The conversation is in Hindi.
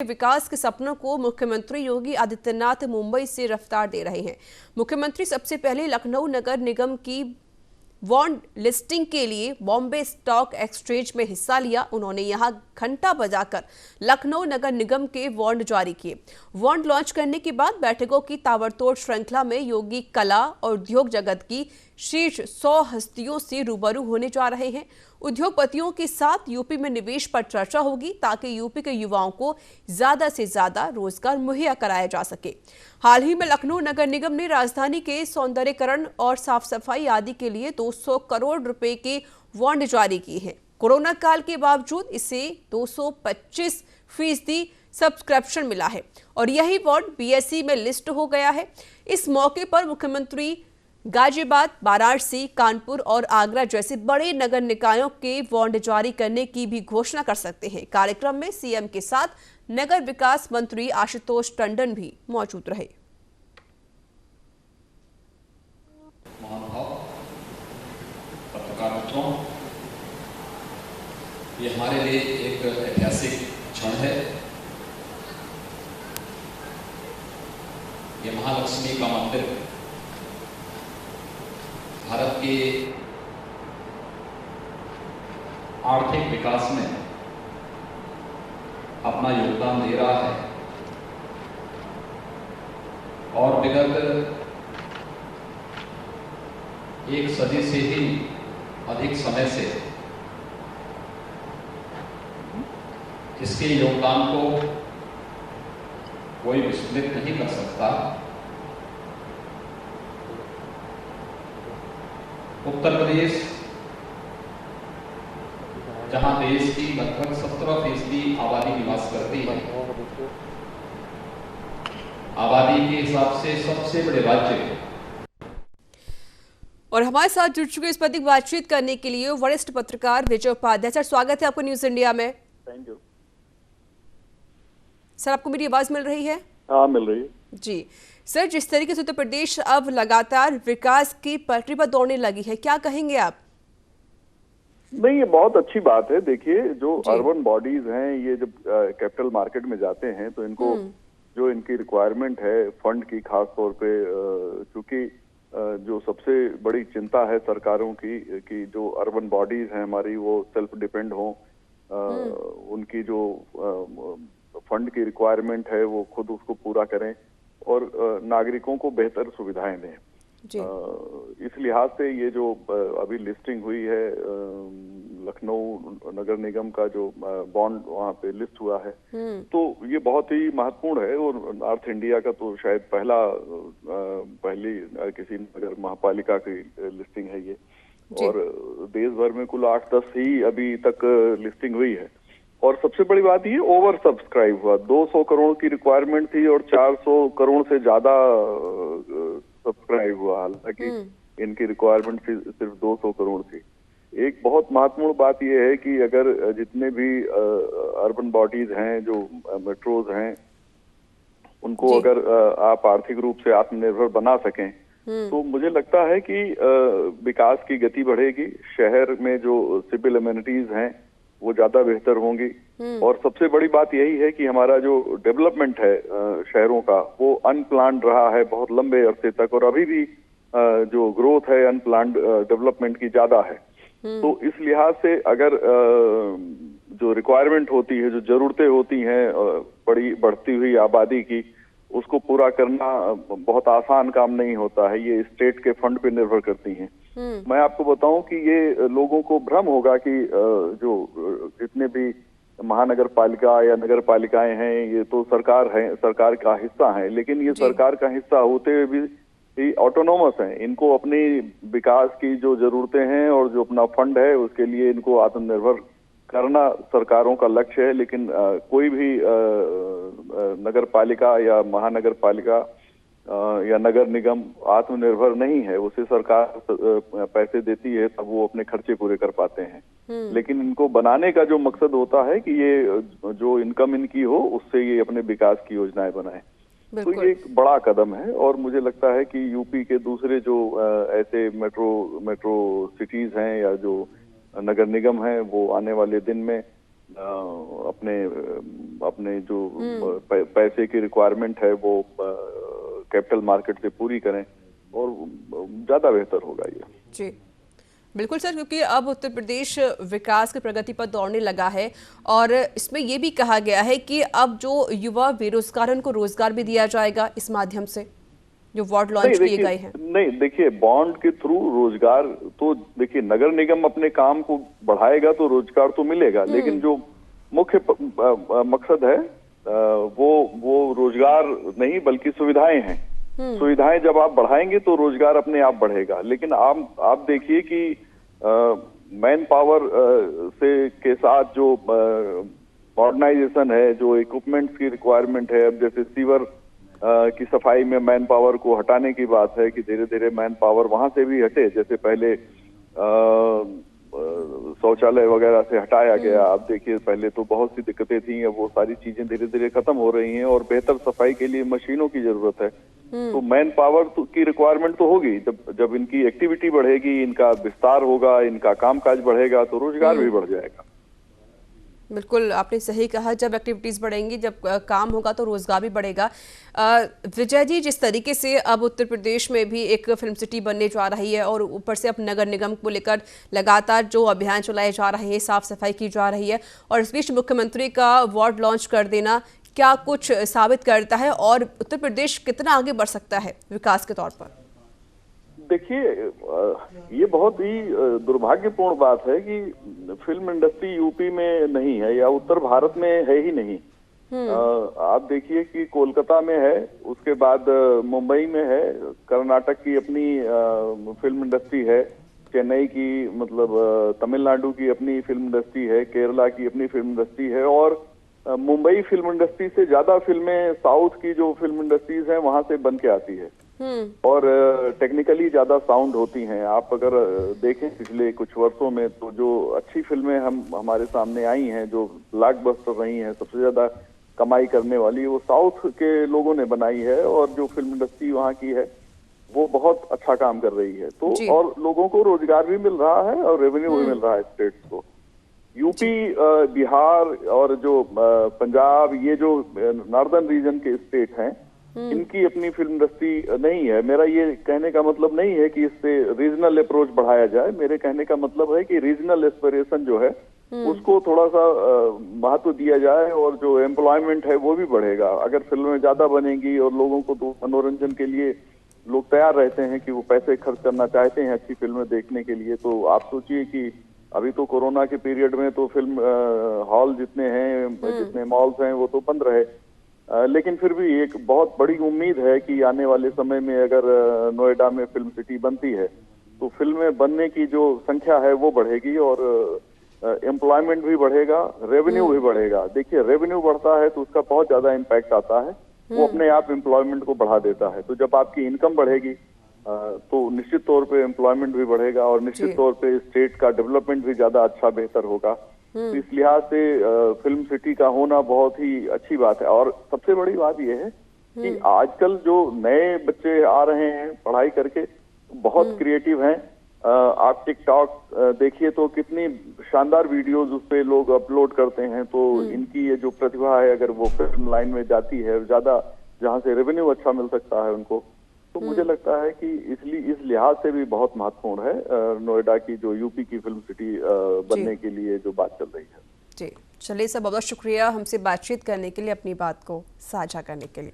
विकास के सपनों को मुख्यमंत्री योगी आदित्यनाथ मुंबई से रफ्तार दे रहे हैं। मुख्यमंत्री सबसे पहले लखनऊ नगर निगम की बॉन्ड लिस्टिंग के लिए बॉम्बे स्टॉक एक्सचेंज में हिस्सा लिया। उन्होंने यहां घंटा बजाकर लखनऊ नगर निगम के बॉन्ड जारी किए। बॉन्ड लॉन्च करने के बाद बैठकों की ताबड़तोड़ श्रृंखला में योगी कला और उद्योग जगत की शीर्ष 100 हस्तियों से रूबरू होने जा रहे हैं। उद्योगपतियों के साथ यूपी में निवेश पर चर्चा होगी ताकि यूपी के युवाओं को ज्यादा से ज्यादा रोजगार मुहैया कराया जा सके। हाल ही में लखनऊ नगर निगम ने राजधानी के सौंदर्यीकरण और साफ सफाई आदि के लिए 200 करोड़ रुपए के बॉन्ड जारी किए हैं। कोरोना काल के बावजूद इसे 225% सब्सक्रिप्शन मिला है और यही बॉन्ड बीएसई में लिस्ट हो गया है। इस मौके पर मुख्यमंत्री गाजियाबाद, वाराणसी, कानपुर और आगरा जैसे बड़े नगर निकायों के बॉन्ड जारी करने की भी घोषणा कर सकते हैं। कार्यक्रम में सीएम के साथ नगर विकास मंत्री आशुतोष टंडन भी मौजूद रहे। महानुभाव, पत्रकार मित्रों, ये हमारे लिए एक ऐतिहासिक क्षण है। ये महालक्ष्मी का मंदिर भारत के आर्थिक विकास में अपना योगदान दे रहा है और विगत एक सदी से ही अधिक समय से इसके योगदान को कोई विस्मृत नहीं कर सकता। उत्तर प्रदेश, जहां देश की लगभग 17% आबादी निवास करती है, आबादी के हिसाब से सबसे बड़े राज्य है। और हमारे साथ जुड़ चुके इस पर अधिक बातचीत करने के लिए वरिष्ठ पत्रकार विजय उपाध्याय। सर, स्वागत है आपको न्यूज इंडिया में। थैंक यू सर, आपको मेरी आवाज मिल रही है? हाँ, मिल रही है जी सर। जिस तरीके से उत्तर प्रदेश अब लगातार विकास की पटरी पर दौड़ने लगी है, क्या कहेंगे आप? नहीं, ये बहुत अच्छी बात है। देखिए, जो अर्बन बॉडीज हैं, ये जब कैपिटल मार्केट में जाते हैं तो इनको जो इनकी रिक्वायरमेंट है फंड की, खास तौर पे चूंकि जो सबसे बड़ी चिंता है सरकारों की कि जो अर्बन बॉडीज हैं हमारी, वो सेल्फ डिपेंड हों, उनकी जो फंड की रिक्वायरमेंट है वो खुद उसको पूरा करें और नागरिकों को बेहतर सुविधाएं दें। इस लिहाज से ये जो अभी लिस्टिंग हुई है, लखनऊ नगर निगम का जो बॉन्ड वहाँ पे लिस्ट हुआ है, तो ये बहुत ही महत्वपूर्ण है और नॉर्थ इंडिया का तो शायद पहली किसी नगर महापालिका की लिस्टिंग है ये। और देश भर में कुल 8-10 ही अभी तक लिस्टिंग हुई है और सबसे बड़ी बात ये ओवर सब्सक्राइब हुआ। 200 करोड़ की रिक्वायरमेंट थी और 400 करोड़ से ज्यादा सब्सक्राइब हुआ, हालांकि इनकी रिक्वायरमेंट सिर्फ 200 करोड़ थी। एक बहुत महत्वपूर्ण बात यह है कि अगर जितने भी अर्बन बॉडीज हैं, जो मेट्रोज हैं, उनको अगर आप आर्थिक रूप से आत्मनिर्भर बना सकें तो मुझे लगता है कि विकास की गति बढ़ेगी। शहर में जो सिविल एमेनिटीज हैं वो ज्यादा बेहतर होंगी और सबसे बड़ी बात यही है कि हमारा जो डेवलपमेंट है शहरों का, वो अनप्लान्ड रहा है बहुत लंबे अरसे तक और अभी भी जो ग्रोथ है अनप्लान्ड डेवलपमेंट की ज्यादा है। तो इस लिहाज से अगर जो रिक्वायरमेंट होती है, जो जरूरतें होती हैं बड़ी बढ़ती हुई आबादी की, उसको पूरा करना बहुत आसान काम नहीं होता है। ये स्टेट के फंड पे निर्भर करती हैं। मैं आपको बताऊं कि ये लोगों को भ्रम होगा कि जो जितने भी महानगर पालिका या नगर पालिकाएं हैं ये तो सरकार का हिस्सा है, लेकिन ये सरकार का हिस्सा होते हुए भी ऑटोनोमस हैं। इनको अपनी विकास की जो जरूरतें हैं और जो अपना फंड है उसके लिए इनको आत्मनिर्भर करना सरकारों का लक्ष्य है। लेकिन कोई भी नगर पालिका या महानगर पालिका या नगर निगम आत्मनिर्भर नहीं है। उसे सरकार पैसे देती है तब वो अपने खर्चे पूरे कर पाते हैं। लेकिन इनको बनाने का जो मकसद होता है कि ये जो इनकम इनकी हो उससे ये अपने विकास की योजनाएं बनाएं। तो ये एक बड़ा कदम है और मुझे लगता है कि यूपी के दूसरे जो ऐसे मेट्रो सिटीज हैं या जो नगर निगम हैं वो आने वाले दिन में अपने अपने जो पैसे की रिक्वायरमेंट है वो कैपिटल मार्केट से पूरी करें और ज्यादा बेहतर होगा ये। जी बिल्कुल सर, क्योंकि अब उत्तर प्रदेश विकास की प्रगति पर दौड़ने लगा है और इसमें ये भी कहा गया है कि अब जो युवा बेरोजगार हैं उनको रोजगार भी दिया जाएगा इस माध्यम से, जो वार्ड लॉन्च किए गए हैं। नहीं देखिए, बॉन्ड के थ्रू रोजगार तो देखिए, नगर निगम अपने काम को बढ़ाएगा तो रोजगार तो मिलेगा, लेकिन जो मुख्य मकसद है वो रोजगार नहीं बल्कि सुविधाएं हैं। सुविधाएं जब आप बढ़ाएंगे तो रोजगार अपने आप बढ़ेगा। लेकिन आप देखिए कि मैन पावर से के साथ जो मॉडर्नाइजेशन है, जो इक्विपमेंट्स की रिक्वायरमेंट है, अब जैसे सीवर की सफाई में मैन पावर को हटाने की बात है कि धीरे धीरे मैन पावर वहां से भी हटे। जैसे पहले शौचालय वगैरह से हटाया गया, अब देखिए पहले तो बहुत सी दिक्कतें थी, अब वो सारी चीजें धीरे धीरे खत्म हो रही हैं और बेहतर सफाई के लिए मशीनों की जरूरत है। तो मैन पावर की रिक्वायरमेंट तो होगी। जब इनकी एक्टिविटी बढ़ेगी, इनका विस्तार होगा, इनका कामकाज बढ़ेगा तो रोजगार भी बढ़ जाएगा। बिल्कुल आपने सही कहा, जब एक्टिविटीज बढ़ेंगी, जब काम होगा तो रोजगार भी बढ़ेगा। विजय जी, जिस तरीके से अब उत्तर प्रदेश में भी एक फिल्म सिटी बनने जा रही है और ऊपर से अब नगर निगम को लेकर लगातार जो अभियान चलाए जा रहे हैं, साफ सफाई की जा रही है, और इस बीच मुख्यमंत्री का वार्ड लॉन्च कर देना क्या कुछ साबित करता है और उत्तर प्रदेश कितना आगे बढ़ सकता है विकास के तौर पर? देखिए, ये बहुत ही दुर्भाग्यपूर्ण बात है कि फिल्म इंडस्ट्री यूपी में नहीं है या उत्तर भारत में है ही नहीं। आप देखिए कि कोलकाता में है, उसके बाद मुंबई में है, कर्नाटक की अपनी फिल्म इंडस्ट्री है, चेन्नई की मतलब तमिलनाडु की अपनी फिल्म इंडस्ट्री है, केरला की अपनी फिल्म इंडस्ट्री है, और मुंबई फिल्म इंडस्ट्री से ज्यादा फिल्में साउथ की जो फिल्म इंडस्ट्रीज हैं वहां से बन के आती है और टेक्निकली ज्यादा साउंड होती हैं। आप अगर देखें पिछले कुछ वर्षों में तो जो अच्छी फिल्में हमारे सामने आई हैं, जो ब्लॉकबस्टर रही हैं, सबसे ज्यादा कमाई करने वाली, वो साउथ के लोगों ने बनाई है और जो फिल्म इंडस्ट्री वहाँ की है वो बहुत अच्छा काम कर रही है। तो और लोगों को रोजगार भी मिल रहा है और रेवेन्यू भी मिल रहा है स्टेट्स को। यूपी, बिहार और जो पंजाब, ये जो नॉर्दर्न रीजन के स्टेट हैं, इनकी अपनी फिल्म इंडस्ट्री नहीं है। मेरा ये कहने का मतलब नहीं है कि इस पे रीजनल अप्रोच बढ़ाया जाए। मेरे कहने का मतलब है कि रीजनल एस्पिरेशन जो है उसको थोड़ा सा महत्व दिया जाए और जो एम्प्लॉयमेंट है वो भी बढ़ेगा। अगर फिल्में ज्यादा बनेंगी और लोगों को तो मनोरंजन के लिए लोग तैयार रहते हैं कि वो पैसे खर्च करना चाहते हैं अच्छी फिल्में देखने के लिए, तो आप सोचिए कि अभी तो कोरोना के पीरियड में तो फिल्म हॉल जितने हैं, जितने मॉल्स हैं, वो तो बंद रहे। लेकिन फिर भी एक बहुत बड़ी उम्मीद है कि आने वाले समय में अगर नोएडा में फिल्म सिटी बनती है तो फिल्में बनने की जो संख्या है वो बढ़ेगी और एम्प्लॉयमेंट भी बढ़ेगा, रेवेन्यू भी बढ़ेगा। देखिए, रेवेन्यू बढ़ता है तो उसका बहुत ज्यादा इम्पैक्ट आता है, वो अपने आप एम्प्लॉयमेंट को बढ़ा देता है। तो जब आपकी इनकम बढ़ेगी तो निश्चित तौर पे एम्प्लॉयमेंट भी बढ़ेगा और निश्चित तौर पे स्टेट का डेवलपमेंट भी ज्यादा अच्छा बेहतर होगा। तो इस लिहाज से फिल्म सिटी का होना बहुत ही अच्छी बात है। और सबसे बड़ी बात यह है कि आजकल जो नए बच्चे आ रहे हैं पढ़ाई करके, बहुत क्रिएटिव हैं। आप टिकटॉक देखिए तो कितनी शानदार वीडियोस उस पे लोग अपलोड करते हैं। तो इनकी ये जो प्रतिभा है, अगर वो फिल्म लाइन में जाती है, ज्यादा जहाँ से रेवेन्यू अच्छा मिल सकता है उनको, तो मुझे लगता है कि इसलिए इस लिहाज से भी बहुत महत्वपूर्ण है नोएडा की जो यूपी की फिल्म सिटी बनने के लिए जो बात चल रही है। जी चलिए सर, बहुत शुक्रिया हमसे बातचीत करने के लिए, अपनी बात को साझा करने के लिए।